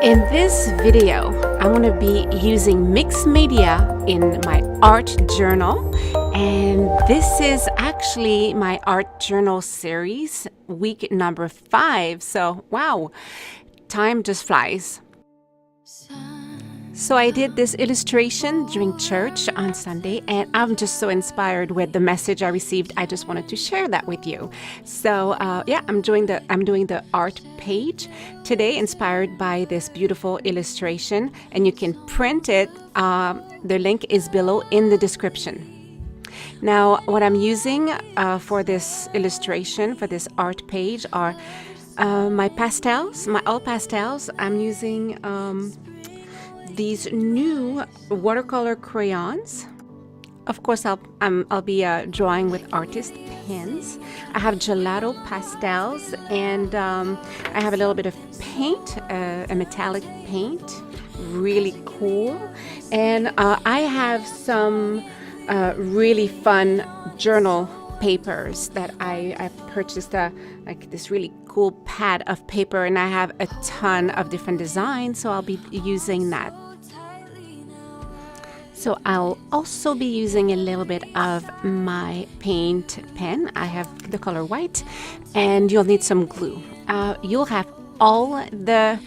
In this video, I'm going to be using mixed media in my art journal, and this is actually my art journal series, week number 5. So, wow, time just flies. So I did this illustration during church on Sunday, and I'm just so inspired with the message I received. I just wanted to share that with you. So yeah, I'm doing the art page today, inspired by this beautiful illustration, and you can print it. The link is below in the description. Now, what I'm using for this illustration, for this art page, are my pastels, my all pastels. I'm using these new watercolor crayons. Of course, I'll be drawing with artist pens. I have gelato pastels, and I have a little bit of paint, a metallic paint, really cool. And I have some really fun journal papers that I purchased, like this really cool pad of paper, and I have a ton of different designs, so I'll be using that. So I'll also be using a little bit of my paint pen. I have the color white, and you'll need some glue. You'll have all the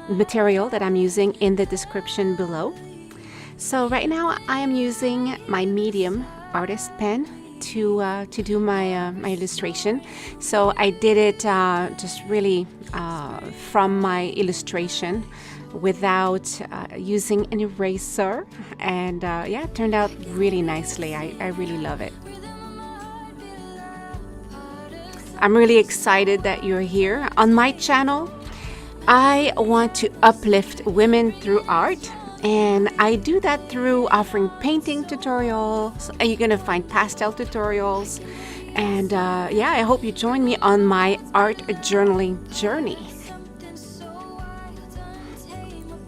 material that I'm using in the description below. So right now I am using my medium artist pen to do my illustration. So I did it just really from my illustration without using an eraser, and yeah, it turned out really nicely. I really love it. I'm really excited that you're here on my channel. I want to uplift women through art, and I do that through offering painting tutorials. You're gonna find pastel tutorials, and yeah, I hope you join me on my art journaling journey.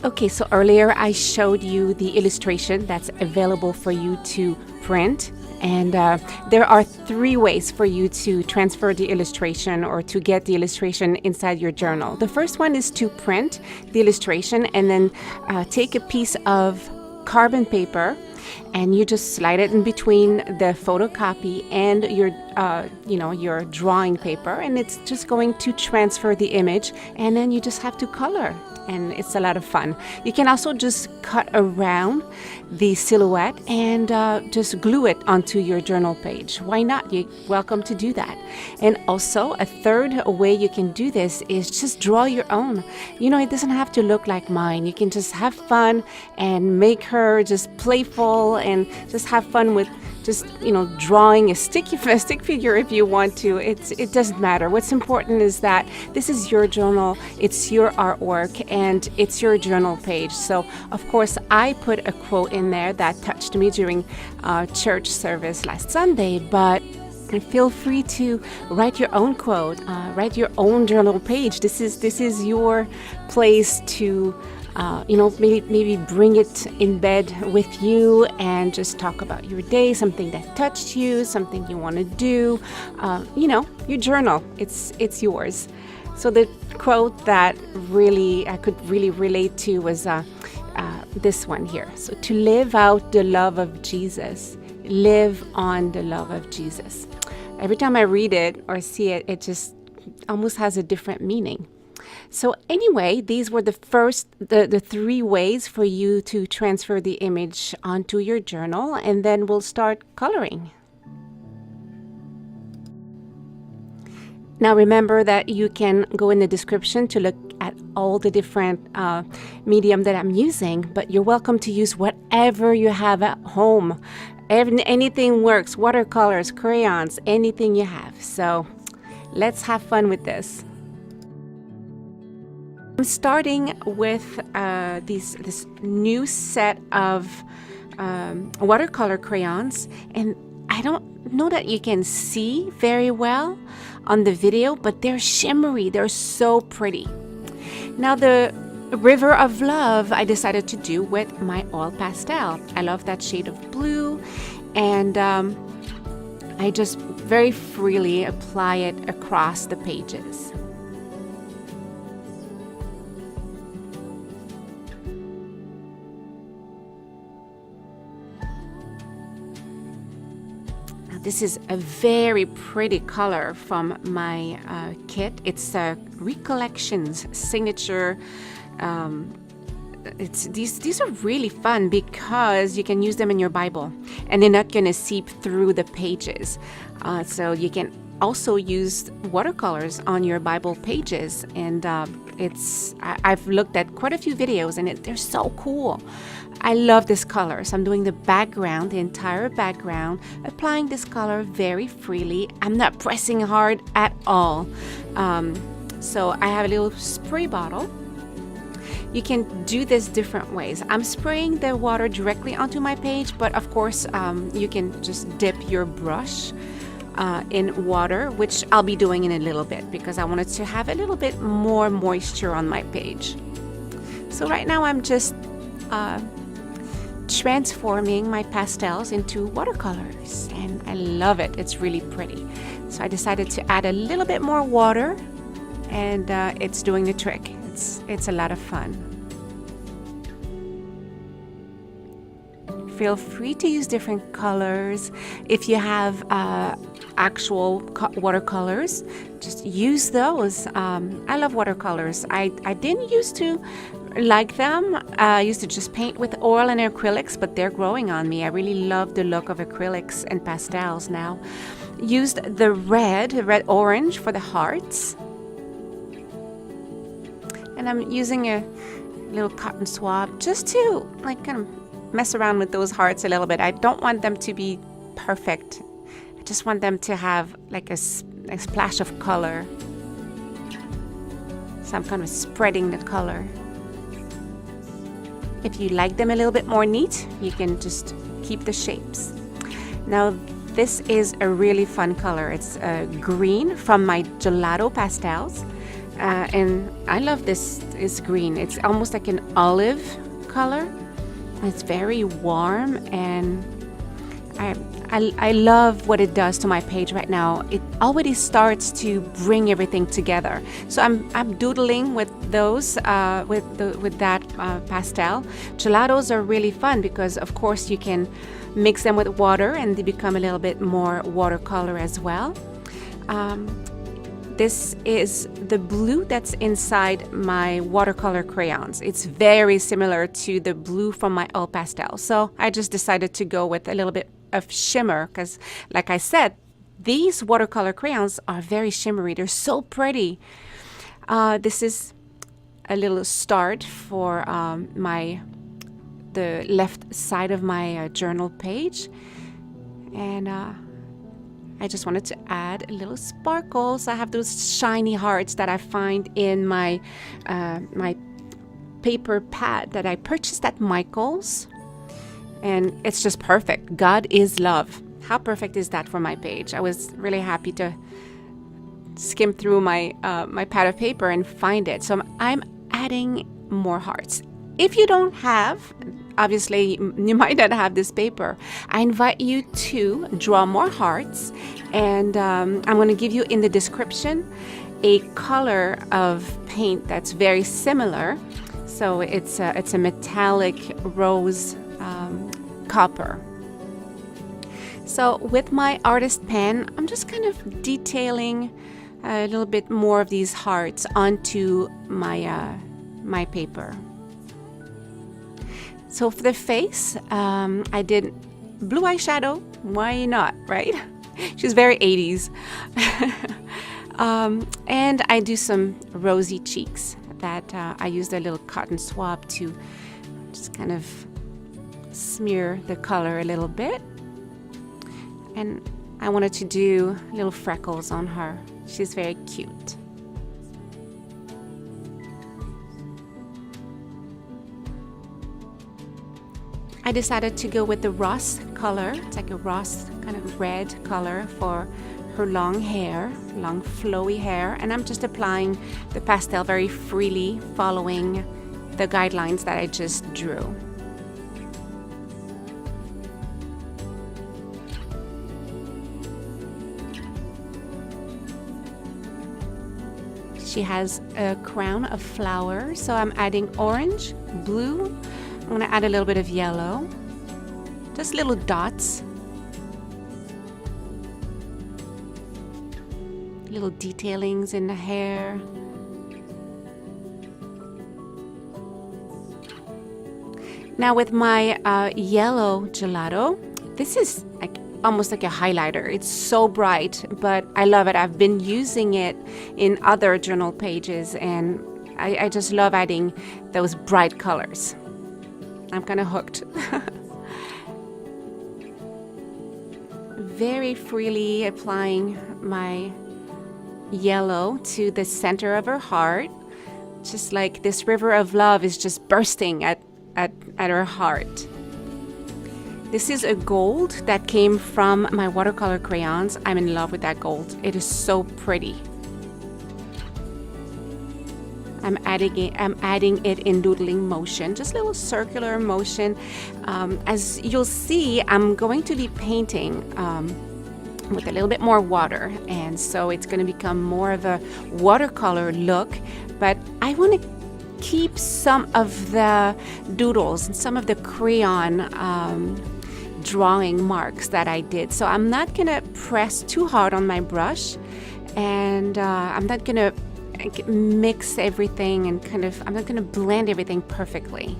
Okay, so earlier I showed you the illustration that's available for you to print, and there are 3 ways for you to transfer the illustration or to get the illustration inside your journal. The first one is to print the illustration and then take a piece of carbon paper, and you just slide it in between the photocopy and your drawing paper, and it's just going to transfer the image, and then you just have to color, and it's a lot of fun. You can also just cut around the silhouette and just glue it onto your journal page. Why not? You're welcome to do that. And also, a third way you can do this is just draw your own. You know, it doesn't have to look like mine. You can just have fun and make her just playful, and just have fun with just, you know, drawing a stick figure if you want to. It doesn't matter. What's important is that this is your journal, it's your artwork, and it's your journal page. So of course I put a quote in there that touched me during church service last Sunday, but feel free to write your own quote, write your own journal page. This is your place to you know, maybe bring it in bed with you and just talk about your day, something that touched you, something you want to do. You know, your journal, it's yours. So the quote that really I could really relate to was this one here. So, to live out the love of Jesus, live on the love of Jesus. Every time I read it or see it, it just almost has a different meaning. So anyway, these were the 3 ways for you to transfer the image onto your journal, and then we'll start coloring. Now remember that you can go in the description to look at all the different medium that I'm using, but you're welcome to use whatever you have at home. Anything works, watercolors, crayons, anything you have. So let's have fun with this. I'm starting with this new set of watercolor crayons, and I don't know that you can see very well on the video, but they're shimmery. They're so pretty. Now the River of Love I decided to do with my oil pastel. I love that shade of blue, and I just very freely apply it across the pages. This is a very pretty color from my kit. It's Recollections signature. These are really fun because you can use them in your Bible and they're not going to seep through the pages. So you can also use watercolors on your Bible pages, and I've looked at quite a few videos and they're so cool. I love this color, so I'm doing the background, the entire background, applying this color very freely. I'm not pressing hard at all. So I have a little spray bottle. You can do this different ways. I'm spraying the water directly onto my page, but of course you can just dip your brush in water, which I'll be doing in a little bit because I wanted to have a little bit more moisture on my page. So right now I'm just transforming my pastels into watercolors, and I love it. It's really pretty. So I decided to add a little bit more water, and it's doing the trick. It's a lot of fun. Feel free to use different colors. If you have actual watercolors, just use those. I love watercolors. I didn't used to like them. I used to just paint with oil and acrylics, but they're growing on me. I really love the look of acrylics and pastels now. Used the red orange for the hearts. And I'm using a little cotton swab just to like kind of mess around with those hearts a little bit. I don't want them to be perfect. I just want them to have like a splash of color. So I'm kind of spreading the color. If you like them a little bit more neat, you can just keep the shapes. Now this is a really fun color. It's green from my gelato pastels. And I love this green. It's almost like an olive color. It's very warm, and I love what it does to my page right now. It already starts to bring everything together. So I'm doodling with those with that pastel. Gelatos are really fun because of course you can mix them with water and they become a little bit more watercolor as well. This is the blue that's inside my watercolor crayons. It's very similar to the blue from my oil pastel. So I just decided to go with a little bit of shimmer because, like I said, these watercolor crayons are very shimmery. They're so pretty. This is a little start for the left side of my journal page. And I just wanted to add a little sparkles. I have those shiny hearts that I find in my my paper pad that I purchased at Michael's, and it's just perfect. God is love. How perfect is that for my page? I was really happy to skim through my my pad of paper and find it. So I'm adding more hearts. If you don't have, obviously you might not have this paper, I invite you to draw more hearts, and I'm going to give you in the description a color of paint that's very similar. So it's a metallic rose copper. So with my artist pen, I'm just kind of detailing a little bit more of these hearts onto my my paper. So for the face, I did blue eyeshadow. Why not, right? She's very 80s. And I do some rosy cheeks that I used a little cotton swab to just kind of smear the color a little bit. And I wanted to do little freckles on her. She's very cute. I decided to go with the rust color. It's like a rust kind of red color for her long hair, long flowy hair. And I'm just applying the pastel very freely, following the guidelines that I just drew. She has a crown of flowers, so I'm adding orange, blue. I'm going to add a little bit of yellow, just little dots. little detailings in the hair. Now with my yellow gelato, this is like almost like a highlighter. It's so bright, but I love it. I've been using it in other journal pages, and I just love adding those bright colors. I'm kind of hooked. Very freely applying my yellow to the center of her heart, just like this river of love is just bursting at her heart. This is a gold that came from my watercolor crayons. I'm in love with that gold. It is so pretty. I'm adding it in doodling motion, just a little circular motion. As you'll see, I'm going to be painting with a little bit more water, and so it's going to become more of a watercolor look, but I want to keep some of the doodles and some of the crayon drawing marks that I did. So I'm not going to press too hard on my brush, and I'm not going to mix everything and I'm not going to blend everything perfectly.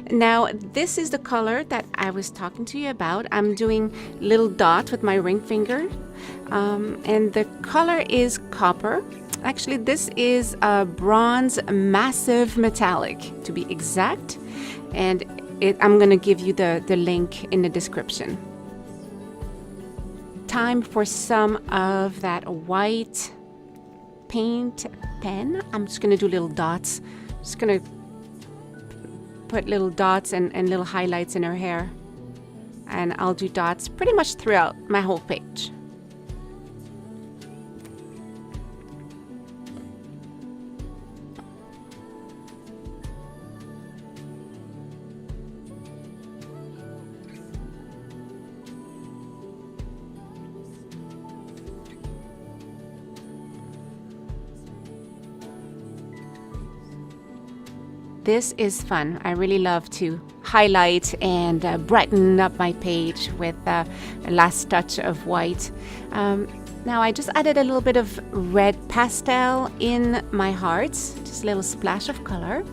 Now, this is the color that I was talking to you about. I'm doing little dots with my ring finger, and the color is copper. Actually, this is a bronze massive metallic, to be exact, and I'm going to give you the link in the description. Time for some of that white paint pen. I'm just going to do little dots. Just going to put little dots and little highlights in her hair, and I'll do dots pretty much throughout my whole page. This is fun. I really love to highlight and brighten up my page with a last touch of white. Now I just added a little bit of red pastel in my hearts, just a little splash of color.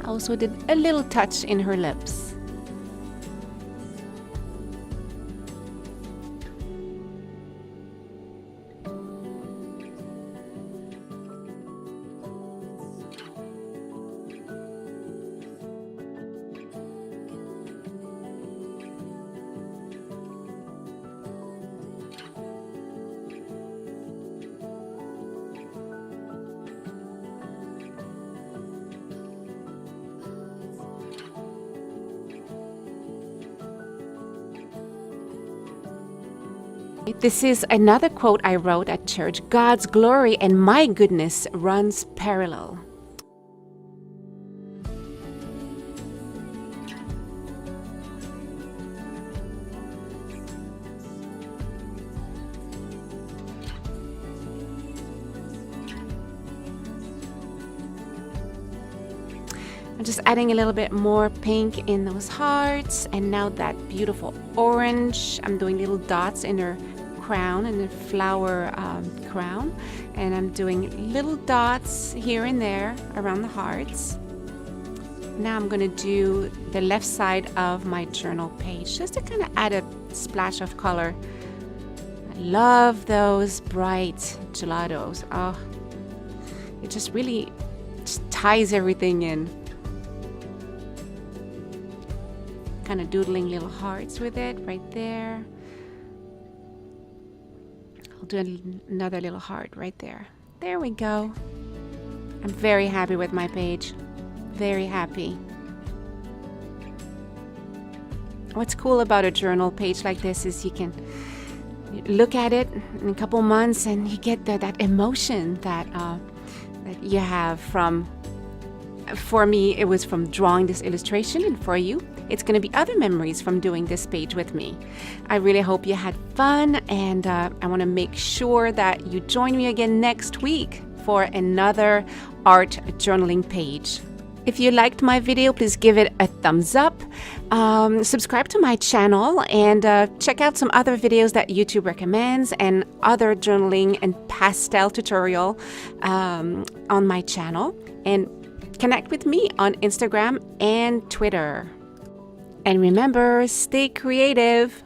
I also did a little touch in her lips. This is another quote I wrote at church. God's glory and my goodness runs parallel. I'm just adding a little bit more pink in those hearts, and now that beautiful orange. I'm doing little dots in her crown, and the flower crown, and I'm doing little dots here and there around the hearts. Now I'm gonna do the left side of my journal page just to kind of add a splash of color. I love those bright gelatos. Oh, it just really just ties everything in. Kind of doodling little hearts with it right there. I'll do another little heart right there. There we go. I'm very happy with my page. Very happy. What's cool about a journal page like this is you can look at it in a couple months and you get that emotion that you have from, for me, it was from drawing this illustration, and for you, it's going to be other memories from doing this page with me. I really hope you had fun, and I want to make sure that you join me again next week for another art journaling page. If you liked my video, please give it a thumbs up, subscribe to my channel, and check out some other videos that YouTube recommends and other journaling and pastel tutorial on my channel. And connect with me on Instagram and Twitter. And remember, stay creative.